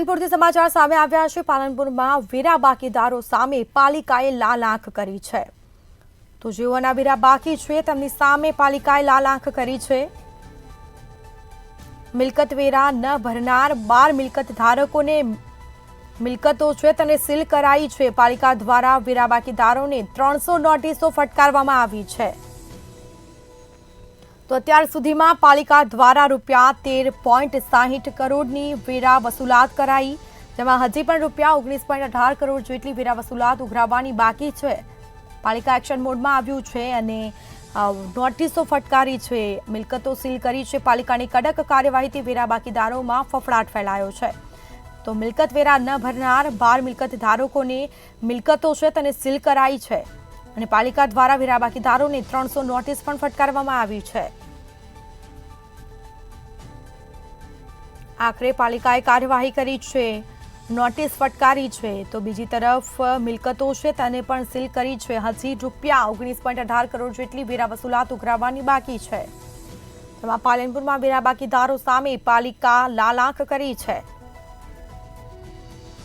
પાલનપુરથી સમાચાર સામે આવ્યા છે। પાલનપુરમાં વેરા બાકીદારો સામે પાલિકાએ લાલ આંખ કરી છે। તો જેઓના વેરા બાકી છે તેમની સામે પાલિકાએ લાલ આંખ કરી છે। મિલકત વેરા ન ભરનાર 12 મિલકત ધારકોને મિલકતો છે તેને સીલ કરાઈ છે। પાલિકા દ્વારા વેરા બાકીદારોને 300 નોટિસો ફટકારવામાં આવી છે। તો અત્યાર સુધીમાં પાલિકા દ્વારા રૂપિયા 13.60 કરોડની વેરા વસૂલાત કરાઈ, જેમાં હજી પણ રૂપિયા 19.18 કરોડ જેટલી વેરા વસૂલાત ઉઘરાવવાની બાકી છે। પાલિકા એક્શન મોડમાં આવ્યું છે અને નોટિસો ફટકારી છે, મિલકતો સીલ કરી છે। પાલિકાની કડક કાર્યવાહીથી વેરા બાકીદારોમાં ફફડાટ ફેલાયો છે। તો મિલકત વેરા ન ભરનાર 12 મિલકત ધારકોને મિલકતો છે તેને સીલ કરાઈ છે અને પાલિકા દ્વારા વેરા બાકીદારોને 300 નોટિસ પણ ફટકારવામાં આવી છે। આખરે પાલિકાએ કાર્યવાહી કરી છે, નોટિસ ફટકારી છે। તો બીજી તરફ મિલકતો છે તેને પણ સીલ કરી છે। હજી રૂપિયા 19.18 કરોડ જેટલી વેરા વસૂલાત ઉઘરાવવાની બાકી છે। તેમાં પાલનપુરમાં વેરા બાકીદારો સામે પાલિકા લાલ આંખ કરી છે।